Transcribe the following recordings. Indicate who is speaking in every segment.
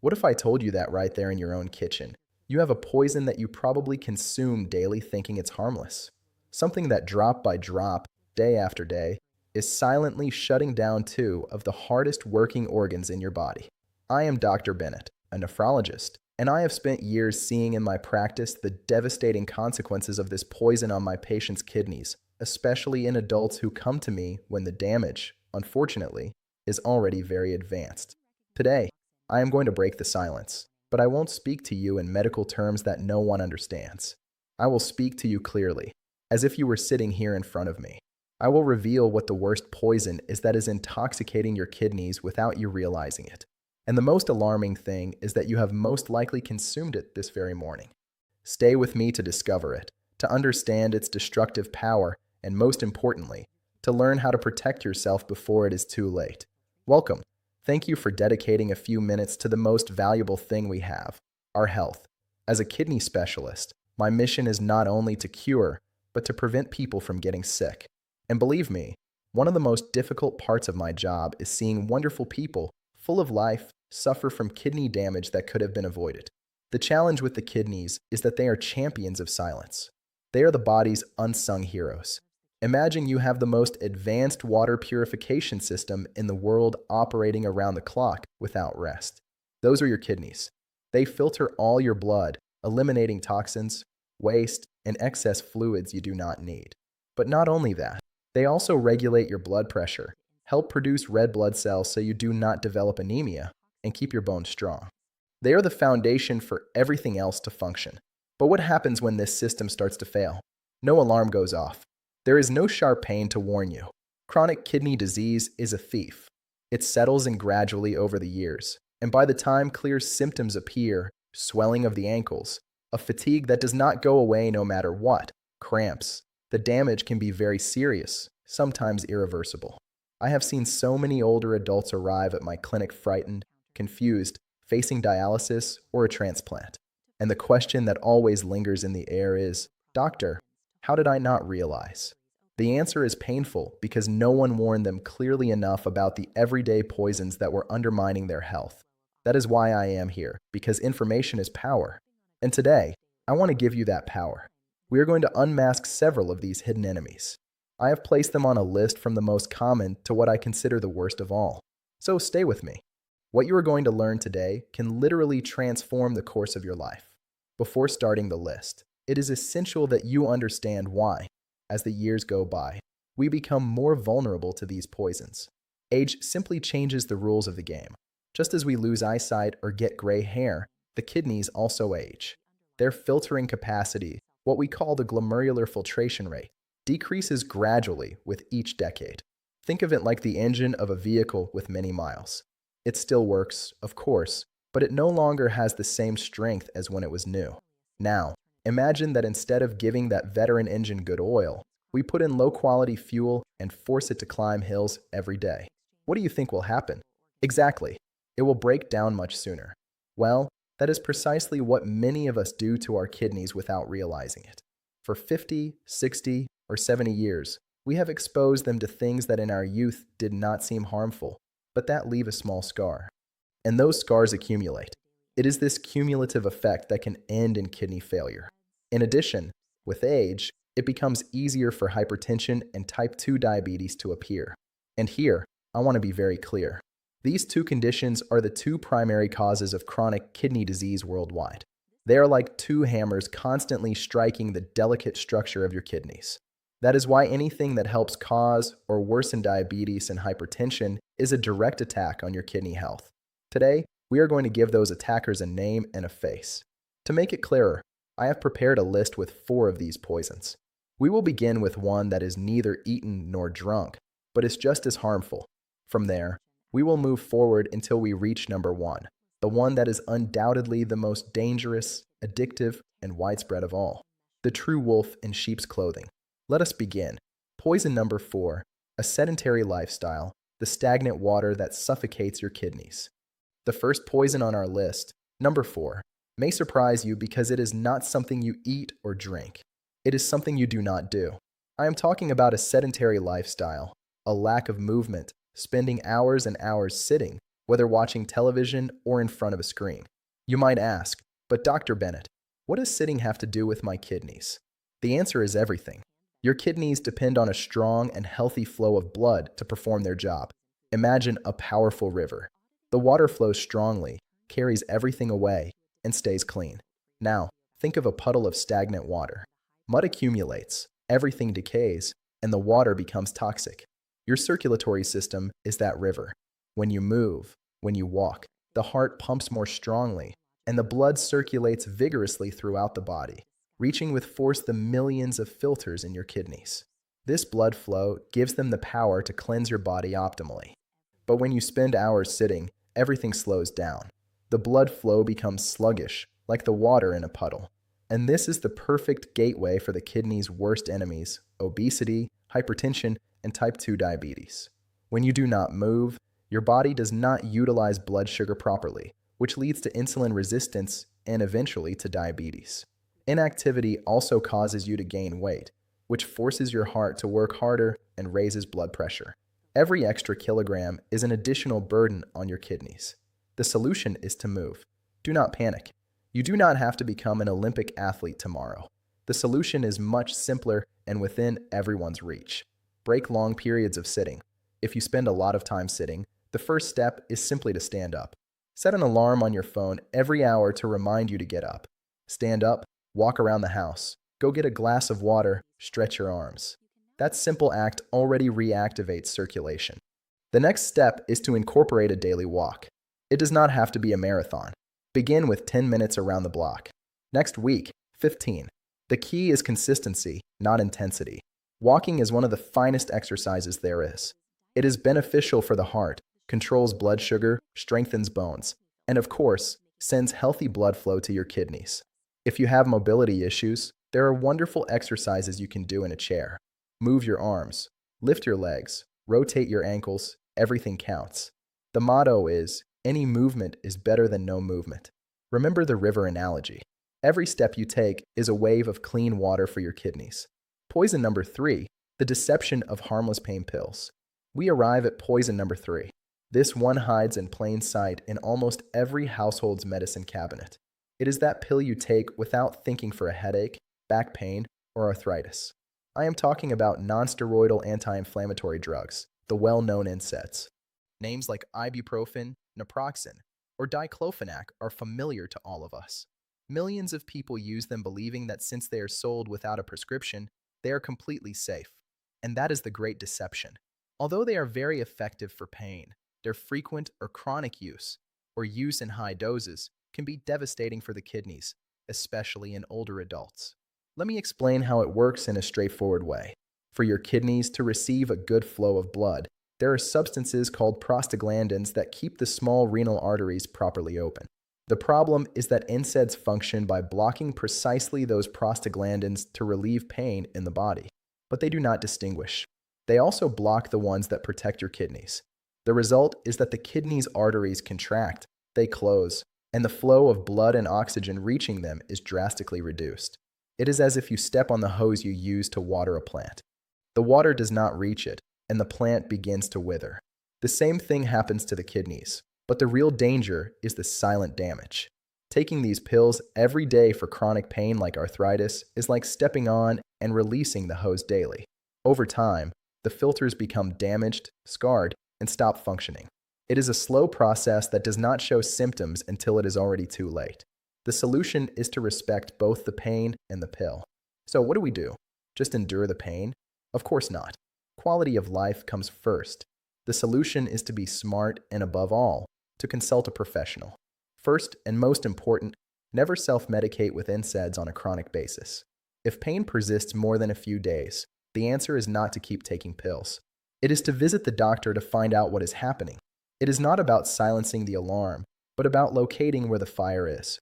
Speaker 1: What if I told you that right there in your own kitchen? You have a poison that you probably consume daily thinking it's harmless. Something that drop by drop, day after day, is silently shutting down two of the hardest working organs in your body. I am Dr. Bennett, a nephrologist, and I have spent years seeing in my practice the devastating consequences of this poison on my patients' kidneys, especially in adults who come to me when the damage, unfortunately, is already very advanced. Today, I am going to break the silence, but I won't speak to you in medical terms that no one understands. I will speak to you clearly, as if you were sitting here in front of me. I will reveal what the worst poison is that is intoxicating your kidneys without you realizing it. And the most alarming thing is that you have most likely consumed it this very morning. Stay with me to discover it, to understand its destructive power, and most importantly, to learn how to protect yourself before it is too late. Welcome. Thank you for dedicating a few minutes to the most valuable thing we have, our health. As a kidney specialist, my mission is not only to cure, but to prevent people from getting sick. And believe me, one of the most difficult parts of my job is seeing wonderful people, full of life, suffer from kidney damage that could have been avoided. The challenge with the kidneys is that they are champions of silence. They are the body's unsung heroes. Imagine you have the most advanced water purification system in the world operating around the clock without rest. Those are your kidneys. They filter all your blood, eliminating toxins, waste, and excess fluids you do not need. But not only that, they also regulate your blood pressure, help produce red blood cells so you do not develop anemia, and keep your bones strong. They are the foundation for everything else to function. But what happens when this system starts to fail? No alarm goes off. There is no sharp pain to warn you. Chronic kidney disease is a thief. It settles in gradually over the years, and by the time clear symptoms appear, swelling of the ankles, a fatigue that does not go away no matter what, cramps, the damage can be very serious, sometimes irreversible. I have seen so many older adults arrive at my clinic frightened, confused, facing dialysis or a transplant. And the question that always lingers in the air is, Doctor, how did I not realize? The answer is painful because no one warned them clearly enough about the everyday poisons that were undermining their health. That is why I am here, because information is power. And today, I want to give you that power. We are going to unmask several of these hidden enemies. I have placed them on a list from the most common to what I consider the worst of all. So stay with me. What you are going to learn today can literally transform the course of your life. Before starting the list, it is essential that you understand why, as the years go by, we become more vulnerable to these poisons. Age simply changes the rules of the game. Just as we lose eyesight or get gray hair, the kidneys also age. Their filtering capacity, what we call the glomerular filtration rate, decreases gradually with each decade. Think of it like the engine of a vehicle with many miles. It still works, of course, but it no longer has the same strength as when it was new. Now, imagine that instead of giving that veteran engine good oil, we put in low-quality fuel and force it to climb hills every day. What do you think will happen? Exactly. It will break down much sooner. Well, that is precisely what many of us do to our kidneys without realizing it. For 50, 60, or 70 years, we have exposed them to things that in our youth did not seem harmful, but that leave a small scar. And those scars accumulate. It is this cumulative effect that can end in kidney failure. In addition, with age, it becomes easier for hypertension and type 2 diabetes to appear. And here, I want to be very clear. These two conditions are the two primary causes of chronic kidney disease worldwide. They are like two hammers constantly striking the delicate structure of your kidneys. That is why anything that helps cause or worsen diabetes and hypertension is a direct attack on your kidney health. Today, we are going to give those attackers a name and a face. To make it clearer, I have prepared a list with 4 of these poisons. We will begin with one that is neither eaten nor drunk, but is just as harmful. From there, we will move forward until we reach number 1, the one that is undoubtedly the most dangerous, addictive, and widespread of all, the true wolf in sheep's clothing. Let us begin. Poison number 4, a sedentary lifestyle, the stagnant water that suffocates your kidneys. The first poison on our list, number 4, may surprise you because it is not something you eat or drink. It is something you do not do. I am talking about a sedentary lifestyle, a lack of movement, spending hours and hours sitting, whether watching television or in front of a screen. You might ask, but Dr. Bennett, what does sitting have to do with my kidneys? The answer is everything. Your kidneys depend on a strong and healthy flow of blood to perform their job. Imagine a powerful river. The water flows strongly, carries everything away, and stays clean. Now, think of a puddle of stagnant water. Mud accumulates, everything decays, and the water becomes toxic. Your circulatory system is that river. When you move, when you walk, the heart pumps more strongly, and the blood circulates vigorously throughout the body, reaching with force the millions of filters in your kidneys. This blood flow gives them the power to cleanse your body optimally. But when you spend hours sitting, everything slows down. The blood flow becomes sluggish, like the water in a puddle. And this is the perfect gateway for the kidney's worst enemies: obesity, hypertension, and type 2 diabetes. When you do not move, your body does not utilize blood sugar properly, which leads to insulin resistance and eventually to diabetes. Inactivity also causes you to gain weight, which forces your heart to work harder and raises blood pressure. Every extra kilogram is an additional burden on your kidneys. The solution is to move. Do not panic. You do not have to become an Olympic athlete tomorrow. The solution is much simpler and within everyone's reach. Break long periods of sitting. If you spend a lot of time sitting, the first step is simply to stand up. Set an alarm on your phone every hour to remind you to get up. Stand up, walk around the house, go get a glass of water, stretch your arms. That simple act already reactivates circulation. The next step is to incorporate a daily walk. It does not have to be a marathon. Begin with 10 minutes around the block. Next week, 15. The key is consistency, not intensity. Walking is one of the finest exercises there is. It is beneficial for the heart, controls blood sugar, strengthens bones, and of course, sends healthy blood flow to your kidneys. If you have mobility issues, there are wonderful exercises you can do in a chair. Move your arms, lift your legs, rotate your ankles, everything counts. The motto is, any movement is better than no movement. Remember the river analogy. Every step you take is a wave of clean water for your kidneys. Poison number 3, the deception of harmless pain pills. We arrive at poison number 3. This one hides in plain sight in almost every household's medicine cabinet. It is that pill you take without thinking for a headache, back pain, or arthritis. I am talking about non-steroidal anti-inflammatory drugs, the well-known NSAIDs. Names like ibuprofen, naproxen, or diclofenac are familiar to all of us. Millions of people use them believing that since they are sold without a prescription, they are completely safe. And that is the great deception. Although they are very effective for pain, their frequent or chronic use, or use in high doses, can be devastating for the kidneys, especially in older adults. Let me explain how it works in a straightforward way. For your kidneys to receive a good flow of blood, there are substances called prostaglandins that keep the small renal arteries properly open. The problem is that NSAIDs function by blocking precisely those prostaglandins to relieve pain in the body, but they do not distinguish. They also block the ones that protect your kidneys. The result is that the kidneys' arteries contract, they close, and the flow of blood and oxygen reaching them is drastically reduced. It is as if you step on the hose you use to water a plant. The water does not reach it, and the plant begins to wither. The same thing happens to the kidneys, but the real danger is the silent damage. Taking these pills every day for chronic pain like arthritis is like stepping on and releasing the hose daily. Over time, the filters become damaged, scarred, and stop functioning. It is a slow process that does not show symptoms until it is already too late. The solution is to respect both the pain and the pill. So what do we do? Just endure the pain? Of course not. Quality of life comes first. The solution is to be smart and, above all, to consult a professional. First and most important, never self-medicate with NSAIDs on a chronic basis. If pain persists more than a few days, the answer is not to keep taking pills. It is to visit the doctor to find out what is happening. It is not about silencing the alarm, but about locating where the fire is.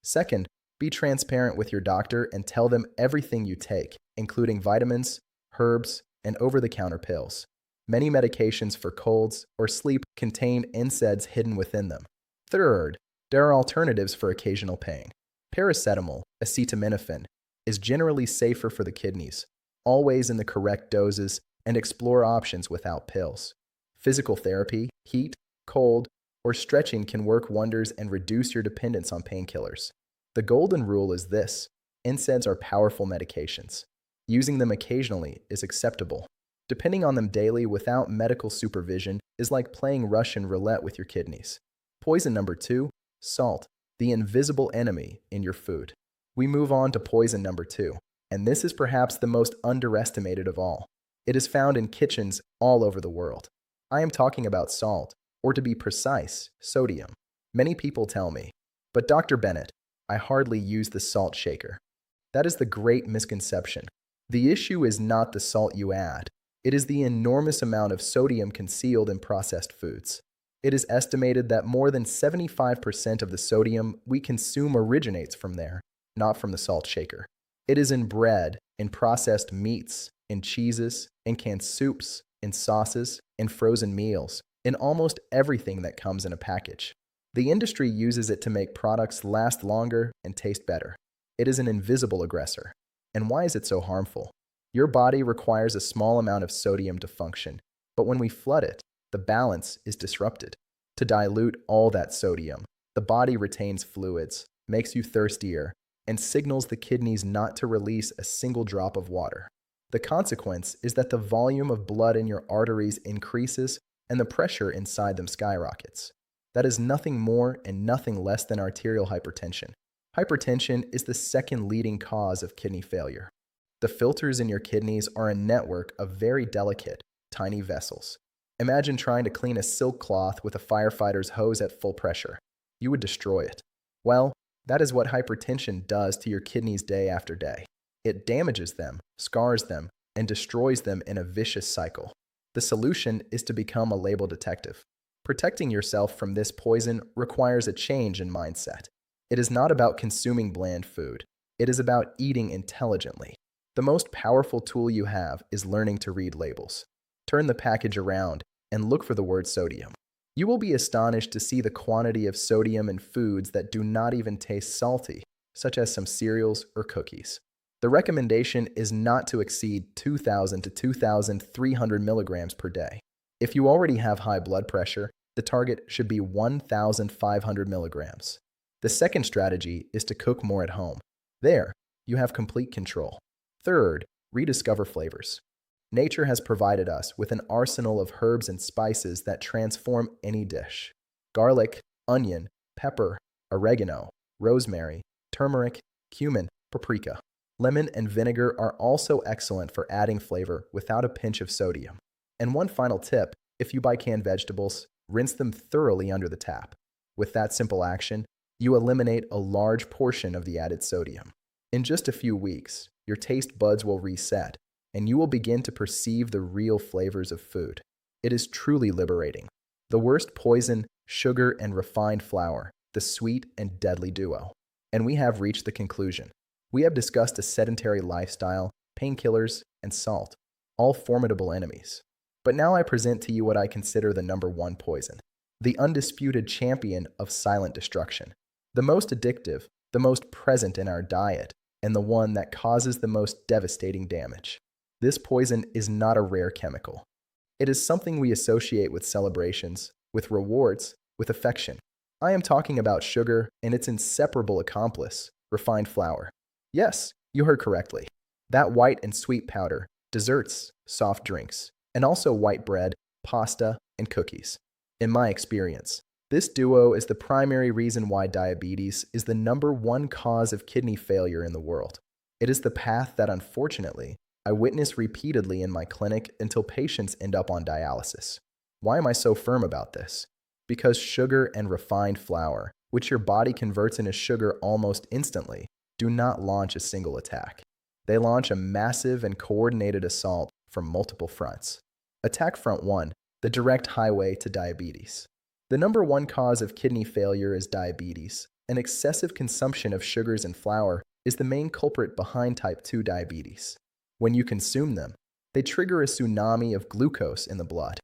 Speaker 1: Second, be transparent with your doctor and tell them everything you take, including vitamins, herbs, and over-the-counter pills. Many medications for colds or sleep contain NSAIDs hidden within them. Third, there are alternatives for occasional pain. Paracetamol, acetaminophen, is generally safer for the kidneys, always in the correct doses, and explore options without pills. Physical therapy, heat, cold, or stretching can work wonders and reduce your dependence on painkillers. The golden rule is this: NSAIDs are powerful medications. Using them occasionally is acceptable. Depending on them daily without medical supervision is like playing Russian roulette with your kidneys. Poison number 2, salt, the invisible enemy in your food. We move on to poison number 2, and this is perhaps the most underestimated of all. It is found in kitchens all over the world. I am talking about salt, or to be precise, sodium. Many people tell me, "But Dr. Bennett, I hardly use the salt shaker." That is the great misconception. The issue is not the salt you add. It is the enormous amount of sodium concealed in processed foods. It is estimated that more than 75% of the sodium we consume originates from there, not from the salt shaker. It is in bread, in processed meats, in cheeses, in canned soups, in sauces, in frozen meals, in almost everything that comes in a package. The industry uses it to make products last longer and taste better. It is an invisible aggressor. And why is it so harmful? Your body requires a small amount of sodium to function, but when we flood it, the balance is disrupted. To dilute all that sodium, the body retains fluids, makes you thirstier, and signals the kidneys not to release a single drop of water. The consequence is that the volume of blood in your arteries increases and the pressure inside them skyrockets. That is nothing more and nothing less than arterial hypertension. Hypertension is the second leading cause of kidney failure. The filters in your kidneys are a network of very delicate, tiny vessels. Imagine trying to clean a silk cloth with a firefighter's hose at full pressure. You would destroy it. Well, that is what hypertension does to your kidneys day after day. It damages them, scars them, and destroys them in a vicious cycle. The solution is to become a label detective. Protecting yourself from this poison requires a change in mindset. It is not about consuming bland food. It is about eating intelligently. The most powerful tool you have is learning to read labels. Turn the package around and look for the word sodium. You will be astonished to see the quantity of sodium in foods that do not even taste salty, such as some cereals or cookies. The recommendation is not to exceed 2,000 to 2,300 milligrams per day. If you already have high blood pressure, the target should be 1,500 milligrams. The second strategy is to cook more at home. There, you have complete control. Third, rediscover flavors. Nature has provided us with an arsenal of herbs and spices that transform any dish. Garlic, onion, pepper, oregano, rosemary, turmeric, cumin, paprika. Lemon and vinegar are also excellent for adding flavor without a pinch of sodium. And one final tip: if you buy canned vegetables, rinse them thoroughly under the tap. With that simple action, you eliminate a large portion of the added sodium. In just a few weeks, your taste buds will reset, and you will begin to perceive the real flavors of food. It is truly liberating. The worst poison, sugar and refined flour, the sweet and deadly duo. And we have reached the conclusion. We have discussed a sedentary lifestyle, painkillers, and salt, all formidable enemies. But now I present to you what I consider the number one poison, the undisputed champion of silent destruction, the most addictive, the most present in our diet, and the one that causes the most devastating damage. This poison is not a rare chemical. It is something we associate with celebrations, with rewards, with affection. I am talking about sugar and its inseparable accomplice, refined flour. Yes, you heard correctly. That white and sweet powder, desserts, soft drinks, and also white bread, pasta, and cookies. In my experience, this duo is the primary reason why diabetes is the number one cause of kidney failure in the world. It is the path that, unfortunately, I witness repeatedly in my clinic until patients end up on dialysis. Why am I so firm about this? Because sugar and refined flour, which your body converts into sugar almost instantly, do not launch a single attack. They launch a massive and coordinated assault from multiple fronts. Attack front 1, the direct highway to diabetes. The number one cause of kidney failure is diabetes. An excessive consumption of sugars and flour is the main culprit behind type 2 diabetes. When you consume them, they trigger a tsunami of glucose in the blood.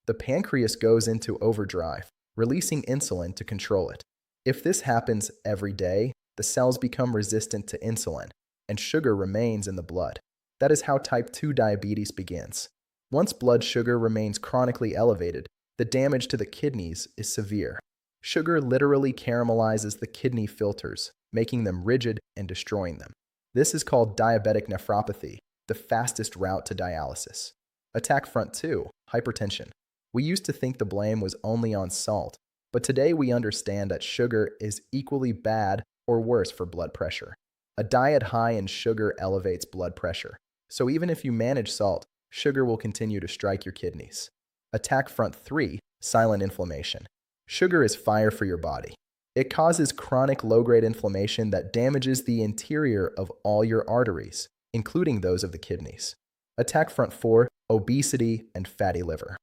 Speaker 1: The pancreas goes into overdrive, releasing insulin to control it. If this happens every day, the cells become resistant to insulin, and sugar remains in the blood. That is how type 2 diabetes begins. Once blood sugar remains chronically elevated, the The damage to the kidneys is severe. Sugar literally caramelizes the kidney filters, making them rigid and destroying them. This is called diabetic nephropathy, the fastest route to dialysis. Attack front 2, hypertension. We used to think the blame was only on salt, but today we understand that sugar is equally bad or worse for blood pressure. A diet high in sugar elevates blood pressure, so even if you manage salt, sugar will continue to strike your kidneys. Attack front 3, silent inflammation. Sugar is fire for your body. It causes chronic low-grade inflammation that damages the interior of all your arteries, including those of the kidneys. Attack front 4, obesity and fatty liver.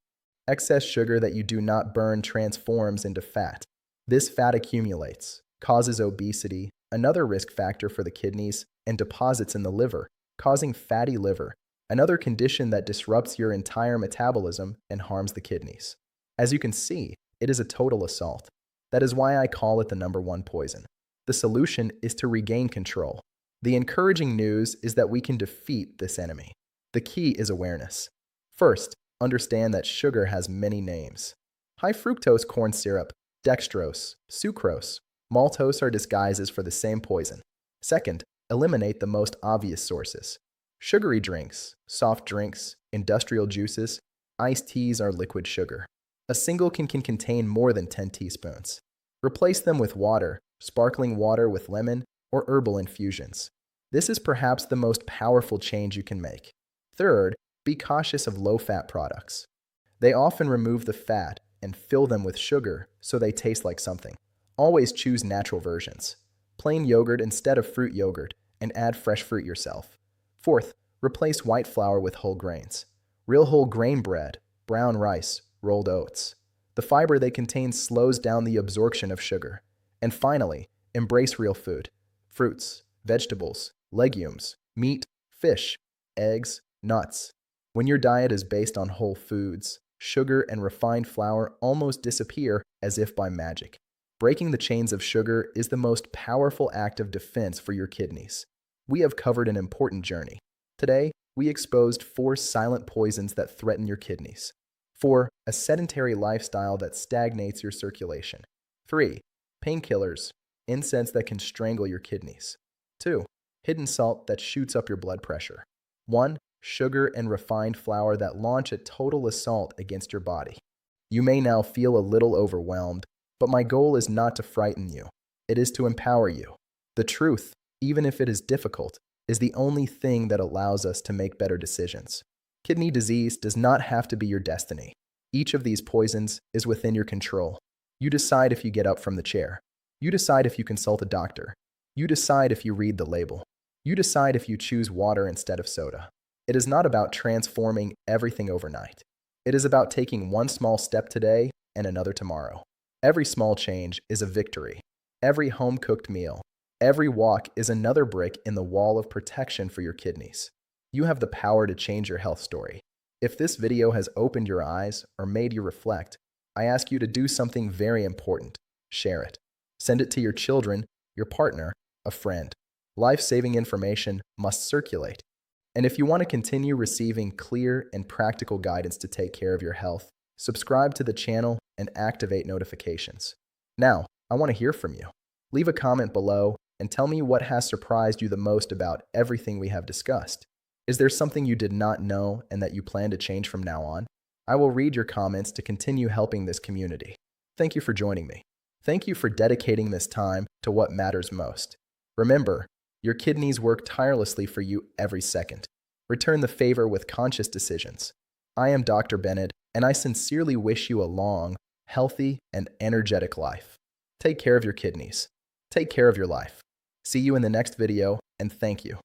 Speaker 1: Excess sugar that you do not burn transforms into fat. This fat accumulates, causes obesity, another risk factor for the kidneys, and deposits in the liver, causing fatty liver, another condition that disrupts your entire metabolism and harms the kidneys. As you can see, it is a total assault. That is why I call it the #1 poison. The solution is to regain control. The encouraging news is that we can defeat this enemy. The key is awareness. First, understand that sugar has many names. High fructose corn syrup, dextrose, sucrose, maltose are disguises for the same poison. Second, eliminate the most obvious sources. Sugary drinks, soft drinks, industrial juices, iced teas are liquid sugar. A single can contain more than 10 teaspoons. Replace them with water, sparkling water with lemon, or herbal infusions. This is perhaps the most powerful change you can make. Third, be cautious of low-fat products. They often remove the fat and fill them with sugar so they taste like something. Always choose natural versions. Plain yogurt instead of fruit yogurt, and add fresh fruit yourself. Fourth, replace white flour with whole grains. Real whole grain bread, brown rice, rolled oats. The fiber they contain slows down the absorption of sugar. And finally, embrace real food. Fruits, vegetables, legumes, meat, fish, eggs, nuts. When your diet is based on whole foods, sugar and refined flour almost disappear as if by magic. Breaking the chains of sugar is the most powerful act of defense for your kidneys. We have covered an important journey. Today, we exposed 4 silent poisons that threaten your kidneys. 4. A sedentary lifestyle that stagnates your circulation. 3. Painkillers, incense that can strangle your kidneys. 2. Hidden salt that shoots up your blood pressure. 1. Sugar and refined flour that launch a total assault against your body. You may now feel a little overwhelmed, but my goal is not to frighten you. It is to empower you. The truth, even if it is difficult, is the only thing that allows us to make better decisions. Kidney disease does not have to be your destiny. Each of these poisons is within your control. You decide if you get up from the chair. You decide if you consult a doctor. You decide if you read the label. You decide if you choose water instead of soda. It is not about transforming everything overnight. It is about taking one small step today and another tomorrow. Every small change is a victory. Every home-cooked meal, every walk is another brick in the wall of protection for your kidneys. You have the power to change your health story. If this video has opened your eyes or made you reflect, I ask you to do something very important. Share it. Send it to your children, your partner, a friend. Life-saving information must circulate. And if you want to continue receiving clear and practical guidance to take care of your health, subscribe to the channel and activate notifications. Now, I want to hear from you. Leave a comment below and tell me what has surprised you the most about everything we have discussed. Is there something you did not know and that you plan to change from now on? I will read your comments to continue helping this community. Thank you for joining me. Thank you for dedicating this time to what matters most. Remember, your kidneys work tirelessly for you every second. Return the favor with conscious decisions. I am Dr. Bennett, and I sincerely wish you a long, healthy, and energetic life. Take care of your kidneys. Take care of your life. See you in the next video, and thank you.